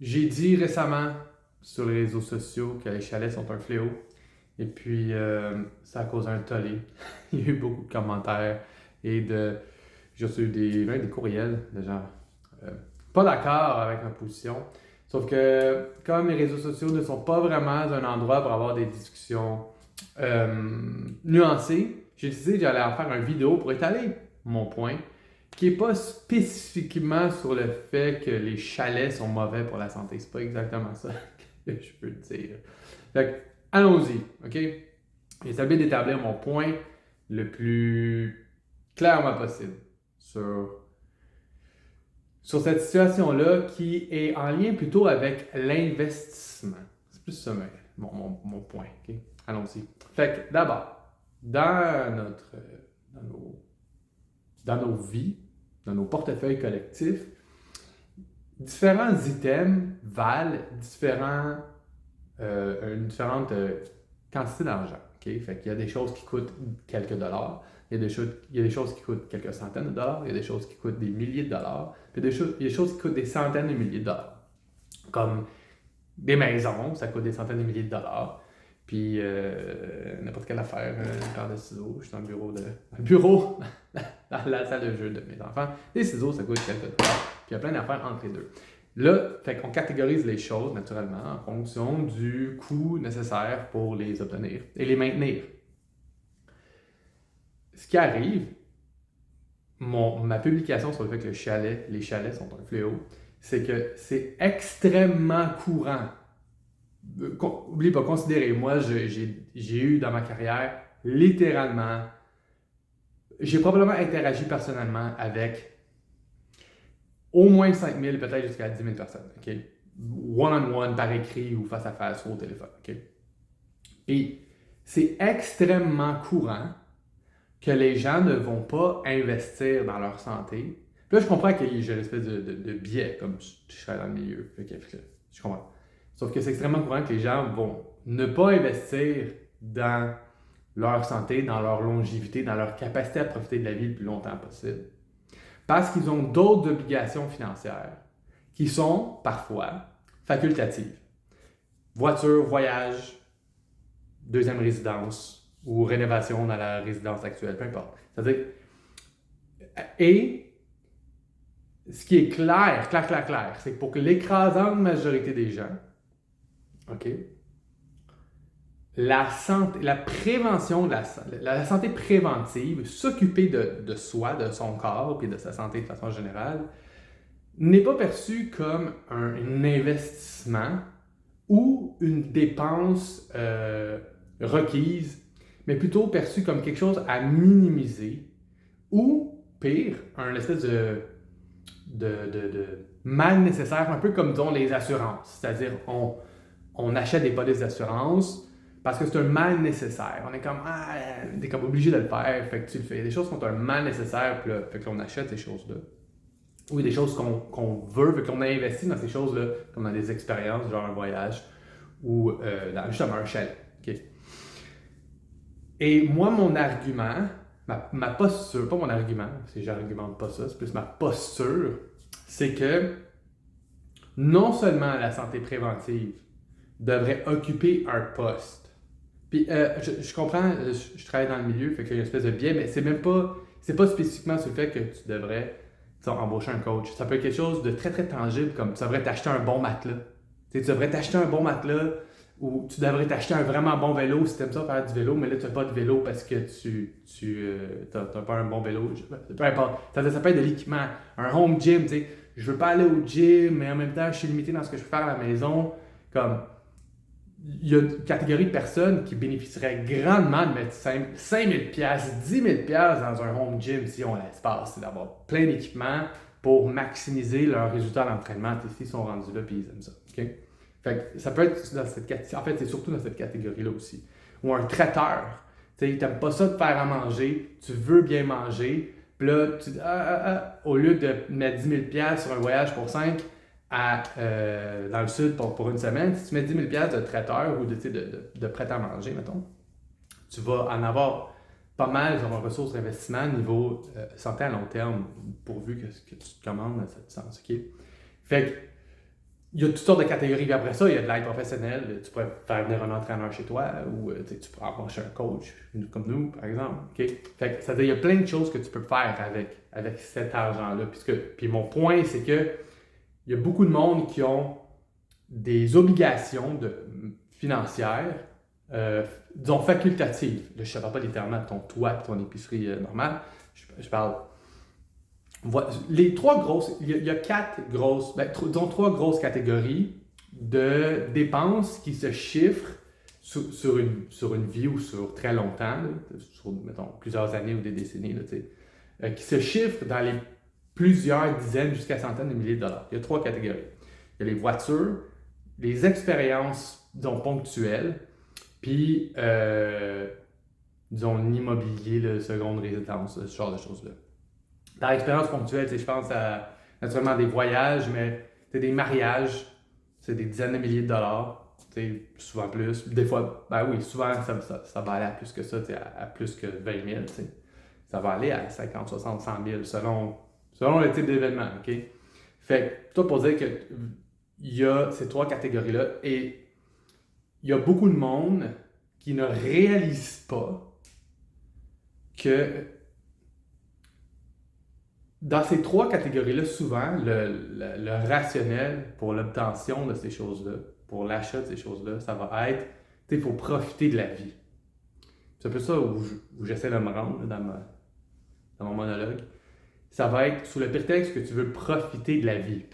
J'ai dit récemment sur les réseaux sociaux que les chalets sont un fléau. Et puis, ça a causé un tollé. Il y a eu beaucoup de commentaires et j'ai reçu même des courriels de gens euh, pas d'accord avec ma position. Sauf que, comme les réseaux sociaux ne sont pas vraiment un endroit pour avoir des discussions nuancées, j'ai décidé que j'allais en faire une vidéo pour étaler mon point, qui n'est pas spécifiquement sur le fait que les chalets sont mauvais pour la santé. C'est pas exactement ça que je peux te dire. Fait que, allons-y, OK? J'ai essayé d'établir mon point le plus clairement possible sur cette situation-là qui est en lien plutôt avec l'investissement. C'est plus ça mon point, OK? Allons-y. Fait que d'abord, dans nos, dans nos vies, dans nos portefeuilles collectifs, différents items valent une différente quantité d'argent. Okay? Fait qu'il y a des choses qui coûtent quelques dollars, il y a des choses qui coûtent quelques centaines de dollars, il y a des choses qui coûtent des milliers de dollars, puis il y a des choses qui coûtent des centaines de milliers de dollars. Comme des maisons, ça coûte des centaines de milliers de dollars. Puis n'importe quelle affaire, une paire de ciseaux, je suis dans le bureau dans la salle de jeu de mes enfants. Les ciseaux, ça coûte quelques dollars. Puis il y a plein d'affaires entre les deux. Là, fait qu'on catégorise les choses naturellement en fonction du coût nécessaire pour les obtenir et les maintenir. Ce qui arrive, ma publication sur le fait que les chalets sont un fléau, c'est que c'est extrêmement courant. N'oubliez pas, considérez, moi, j'ai eu dans ma carrière, littéralement, j'ai probablement interagi personnellement avec au moins 5 000, peut-être jusqu'à 10 000 personnes, OK? One-on-one, par écrit ou face à face ou au téléphone, OK? Et c'est extrêmement courant que les gens ne vont pas investir dans leur santé. Puis là, je comprends que j'ai une espèce de biais, comme je serais dans le milieu. Okay, je comprends. Sauf que c'est extrêmement courant que les gens vont ne pas investir dans leur santé, dans leur longévité, dans leur capacité à profiter de la vie le plus longtemps possible. Parce qu'ils ont d'autres obligations financières qui sont parfois facultatives. Voiture, voyage, deuxième résidence ou rénovation dans la résidence actuelle, peu importe. C'est-à-dire, et ce qui est clair, c'est que pour que l'écrasante majorité des gens, OK, la prévention, la santé préventive, s'occuper de soi, de son corps et de sa santé de façon générale, n'est pas perçue comme un investissement ou une dépense requise, mais plutôt perçue comme quelque chose à minimiser ou, pire, un espèce de mal nécessaire, un peu comme disons les assurances. C'est-à-dire, on achète des polices d'assurance parce que c'est un mal nécessaire. On est comme obligé de le faire, fait que tu le fais. Il y a des choses qui sont un mal nécessaire, puis là, fait que l'on achète ces choses-là. Ou il y a des choses qu'on veut, fait qu'on a investi dans ces choses-là, comme dans des expériences, genre un voyage, ou dans justement un chalet. Okay? Et moi, mon argument, ma posture, pas mon argument, parce que j'argumente pas ça, c'est plus ma posture, c'est que non seulement la santé préventive devrait occuper un poste. Puis je comprends, je travaille dans le milieu, fait qu'il y a une espèce de biais, mais c'est pas spécifiquement sur le fait que tu devrais embaucher un coach. Ça peut être quelque chose de très très tangible, comme tu devrais t'acheter un bon matelas. Tu devrais t'acheter un bon matelas ou tu devrais t'acheter un vraiment bon vélo si tu aimes ça faire du vélo, mais là tu n'as pas de vélo parce que tu n'as pas un bon vélo. Peu importe. Ça peut être de l'équipement. Un home gym, tu sais. Je veux pas aller au gym, mais en même temps je suis limité dans ce que je peux faire à la maison. Comme il y a une catégorie de personnes qui bénéficieraient grandement de mettre 5 000 $, 10 000 $ dans un home gym si on l'espace. C'est d'avoir plein d'équipements pour maximiser leurs résultats d'entraînement s'ils sont rendus là et ils aiment ça. Okay? Fait que ça peut être dans cette catégorie. En fait, c'est surtout dans cette catégorie-là aussi. Ou un traiteur. Tu n'aimes pas ça de faire à manger, tu veux bien manger, puis là, tu dis, au lieu de mettre 10 000 $ sur un voyage pour 5 dans le sud pour une semaine, si tu mets 10 000 $ de traiteur ou de prêt à manger, mettons, tu vas en avoir pas mal sur un ressource d'investissement niveau santé à long terme, pourvu que ce que tu te commandes, ça te sens. Okay? Fait que il y a toutes sortes de catégories. Puis après ça, il y a de l'aide professionnelle. Tu pourrais faire venir un entraîneur chez toi ou tu pourrais embaucher un coach comme nous, par exemple. Okay? Fait que, c'est-à-dire, il y a plein de choses que tu peux faire avec cet argent-là. Puis mon point, c'est que il y a beaucoup de monde qui ont des obligations financières, disons facultatives. Là, je ne parle pas littéralement de ton toit et ton épicerie normale. Je parle. Les trois grosses, il y a quatre grosses, disons trois grosses catégories de dépenses qui se chiffrent sur une vie ou sur très longtemps, là, sur, mettons, plusieurs années ou des décennies, là, qui se chiffrent dans les plusieurs dizaines jusqu'à centaines de milliers de dollars. Il y a trois catégories. Il y a les voitures, les expériences, disons, ponctuelles, puis, disons, l'immobilier, le seconde résidence, ce genre de choses-là. Dans l'expérience ponctuelle, je pense à naturellement des voyages, mais des mariages, c'est des dizaines de milliers de dollars, souvent plus. Des fois, ben oui, souvent ça va aller à plus que ça, à plus que 20 000. Ça va aller à 50, 60, 100 000 selon le type d'événement. Okay? Fait que, tout pour dire qu'il y a ces trois catégories-là et il y a beaucoup de monde qui ne réalise pas que dans ces trois catégories-là, souvent, le rationnel pour l'obtention de ces choses-là, pour l'achat de ces choses-là, ça va être, il faut profiter de la vie. C'est un peu ça où j'essaie de me rendre là, dans mon monologue. Ça va être sous le prétexte que tu veux profiter de la vie.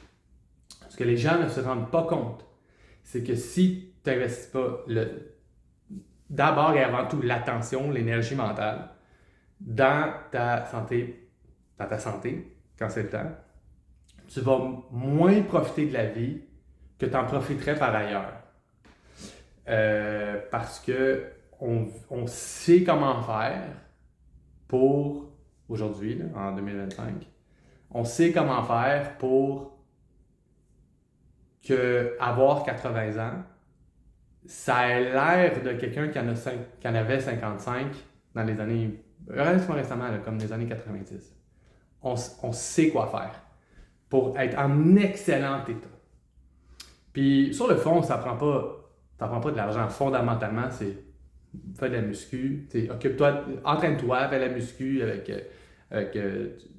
Ce que les gens ne se rendent pas compte, c'est que si tu n'investis pas d'abord et avant tout l'attention, l'énergie mentale, dans ta santé, quand c'est le temps, tu vas moins profiter de la vie que tu en profiterais par ailleurs. Parce que on sait comment faire pour aujourd'hui, là, en 2025. On sait comment faire pour que avoir 80 ans, ça ait l'air de quelqu'un qui en avait 55 dans les années, relativement récemment, là, comme les années 90. On sait quoi faire pour être en excellent état. Puis sur le fond, ça prend pas de l'argent. Fondamentalement, c'est fais de la muscu, occupe-toi, entraîne-toi, fais de la muscu avec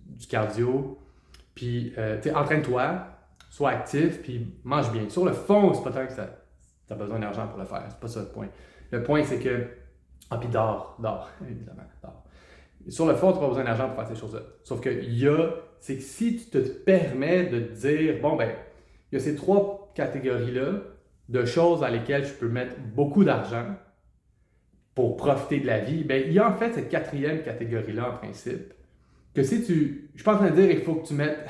du cardio, puis entraîne-toi, sois actif, puis mange bien. Sur le fond, c'est pas tant que tu as besoin d'argent pour le faire, c'est pas ça le point. Le point, c'est que, puis dors, évidemment, dors. Sur le fond, tu n'as pas besoin d'argent pour faire ces choses-là. Sauf que c'est que si tu te permets de te dire, bon, ben, il y a ces trois catégories-là de choses dans lesquelles je peux mettre beaucoup d'argent pour profiter de la vie, ben, il y a en fait cette quatrième catégorie-là, en principe, que si tu... Je suis pas en train de dire, il faut que tu mettes...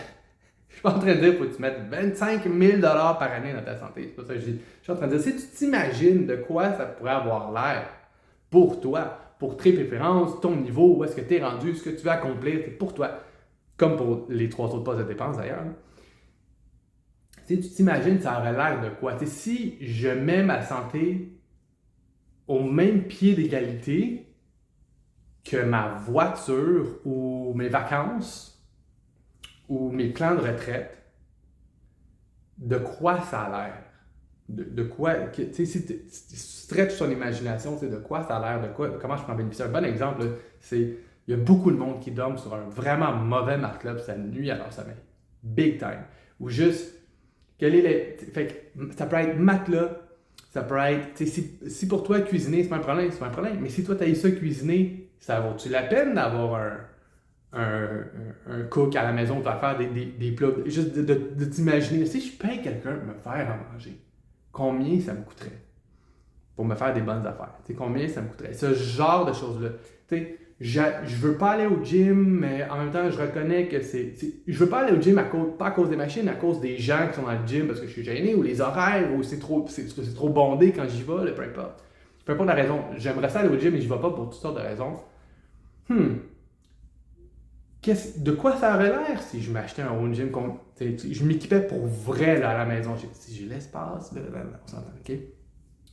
Je suis pas en train de dire, il faut que tu mettes 25 000 $ par année dans ta santé. C'est pas ça que je dis. Je suis en train de dire, si tu t'imagines de quoi ça pourrait avoir l'air pour toi, pour tes préférences, ton niveau, où est-ce que tu es rendu, ce que tu veux accomplir, c'est pour toi. Comme pour les trois autres postes de dépenses d'ailleurs. Si tu t'imagines, ça aurait l'air de quoi? Si je mets ma santé au même pied d'égalité que ma voiture ou mes vacances ou mes plans de retraite, de quoi ça a l'air? De quoi, si tu stretches ton imagination, de quoi ça a l'air, de comment je peux en bénéficier. Un bon exemple, là, c'est il y a beaucoup de monde qui dorment sur un vraiment mauvais matelas, puis ça nuit à leur sommeil. Big time. Ou juste, fait que ça peut être matelas, ça peut être, si pour toi cuisiner, c'est pas un problème. Mais si toi, tu as ça cuisiner, ça vaut-tu la peine d'avoir un cook à la maison qui va faire des plats, juste de t'imaginer, si je paye quelqu'un de me faire à manger, combien ça me coûterait pour me faire des bonnes affaires? Combien ça me coûterait? Ce genre de choses-là. Je veux pas aller au gym, mais en même temps, je reconnais que je veux pas aller au gym pas à cause des machines, à cause des gens qui sont dans le gym parce que je suis gêné, ou les horaires, ou c'est trop bondé quand j'y vais, peu importe. Peu importe la raison. J'aimerais ça aller au gym et je vais pas pour toutes sortes de raisons. De quoi ça aurait l'air si je m'achetais un home gym? Je m'équipais pour vrai là, à la maison. Si j'ai l'espace, on s'entend, OK?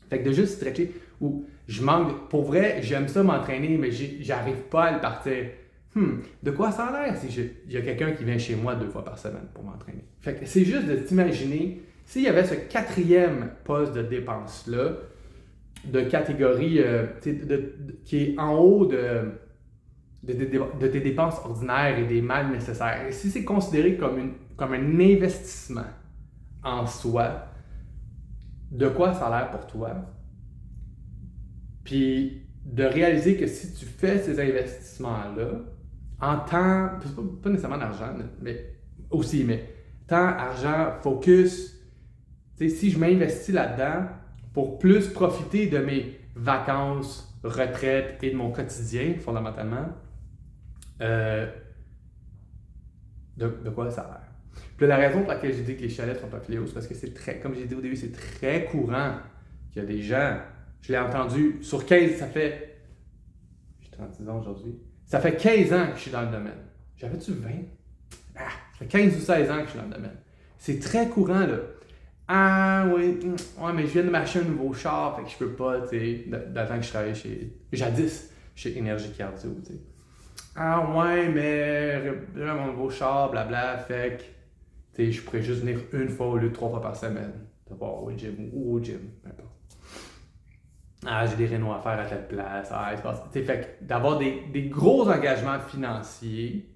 Fait que de juste stretcher, ou je manque, pour vrai, j'aime ça m'entraîner, mais j'arrive pas à le partir. De quoi ça a l'air si il y a quelqu'un qui vient chez moi 2 fois par semaine pour m'entraîner? Fait que c'est juste de t'imaginer S'il y avait ce quatrième poste de dépense-là, de catégorie qui est en haut de tes dépenses ordinaires et des mal nécessaires, et si c'est considéré comme un investissement en soi, de quoi ça a l'air pour toi? Puis de réaliser que si tu fais ces investissements-là, en temps, pas nécessairement d'argent, mais aussi, mais temps, argent, focus, si je m'investis là-dedans pour plus profiter de mes vacances, retraites et de mon quotidien, fondamentalement, de quoi ça a l'air? Puis la raison pour laquelle j'ai dit que les chalets sont pas fléaux, c'est parce que c'est très, comme j'ai dit au début, c'est très courant qu'il y a des gens, je l'ai entendu, sur 15, ça fait, j'ai 36 ans aujourd'hui, ça fait 15 ans que je suis dans le domaine. J'avais-tu 20? Ça fait 15 ou 16 ans que je suis dans le domaine. C'est très courant, là. Ah oui, ouais, mais je viens de m'acheter un nouveau char, fait que je peux pas, tu sais, d'attendre que je travaillais jadis, chez Énergie Cardio, tu sais. Ah ouais, mais là, mon nouveau char, blabla, fait que, tu sais, je pourrais juste venir une fois au lieu de 3 fois par semaine, de voir au gym ou au gym, peu importe. Ah, j'ai des rénaux à faire à telle place, ah, il se passe, tu sais, fait que d'avoir des gros engagements financiers,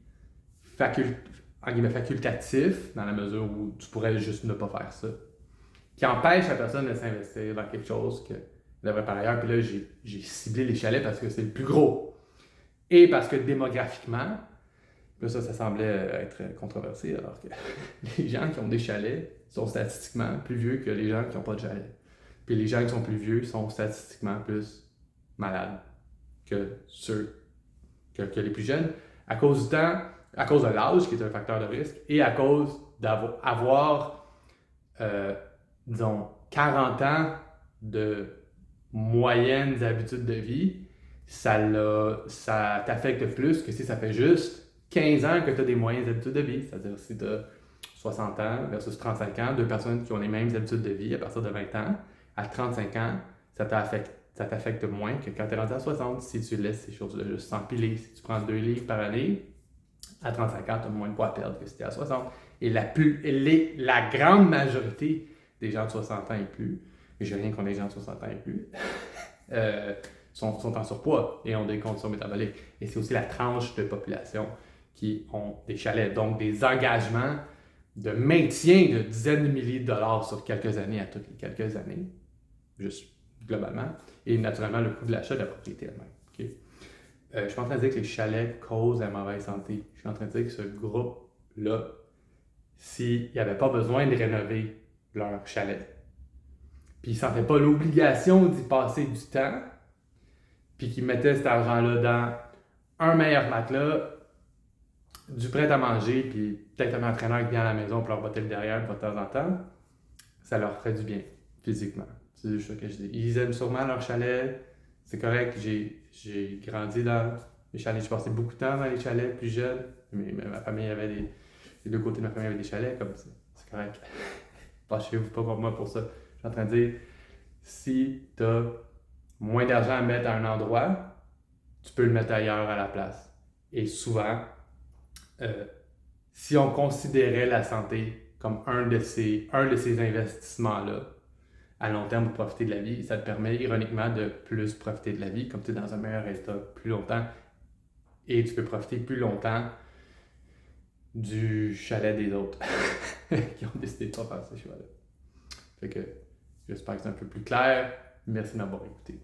facultatifs, dans la mesure où tu pourrais juste ne pas faire ça, qui empêche la personne de s'investir dans quelque chose que devrait par ailleurs. Puis là, j'ai ciblé les chalets parce que c'est le plus gros. Et parce que démographiquement, là, ça semblait être controversé, alors que les gens qui ont des chalets sont statistiquement plus vieux que les gens qui n'ont pas de chalet. Puis les gens qui sont plus vieux sont statistiquement plus malades que que les plus jeunes, à cause du temps, à cause de l'âge, qui est un facteur de risque, et à cause d'avoir disons, 40 ans de moyennes habitudes de vie, ça t'affecte plus que si ça fait juste 15 ans que tu as des moyennes habitudes de vie. C'est-à-dire si tu as 60 ans versus 35 ans, deux personnes qui ont les mêmes habitudes de vie à partir de 20 ans, à 35 ans, ça t'affecte moins que quand tu es rendu à 60 si tu laisses ces choses-là juste s'empiler. Si tu prends 2 livres par année, à 35 ans, tu as moins de poids à perdre que si tu es à 60. Et la grande majorité des gens de 60 ans et plus, et je n'ai rien contre les gens de 60 ans et plus, sont en surpoids et ont des conditions métaboliques. Et c'est aussi la tranche de population qui ont des chalets, donc des engagements de maintien de dizaines de milliers de dollars sur quelques années à toutes les quelques années, juste globalement, et naturellement le coût de l'achat de la propriété elle-même. Okay? Je suis pas en train de dire que les chalets causent la mauvaise santé. Je suis en train de dire que ce groupe-là, s'il n'y avait pas besoin de rénover leur chalet, puis ils ne sentaient pas l'obligation d'y passer du temps, puis qu'ils mettaient cet argent-là dans un meilleur matelas, du prêt à manger, puis peut-être un entraîneur qui vient à la maison pour leur botter le derrière de temps en temps, ça leur ferait du bien, physiquement. C'est juste ça que je dis. Ils aiment sûrement leur chalet, c'est correct, j'ai grandi dans les chalets, j'ai passé beaucoup de temps dans les chalets plus jeunes, mais ma famille avait les deux côtés de ma famille avaient des chalets, comme ça, c'est correct. Fâchez-vous pas contre moi pour ça. Je suis en train de dire, si tu as moins d'argent à mettre à un endroit, tu peux le mettre ailleurs à la place. Et souvent, si on considérait la santé comme un de ces investissements-là, à long terme pour profiter de la vie, ça te permet ironiquement de plus profiter de la vie, comme tu es dans un meilleur état plus longtemps, et tu peux profiter plus longtemps du chalet des autres qui ont décidé de ne pas faire ce choix-là. Fait que j'espère que c'est un peu plus clair. Merci de m'avoir écouté.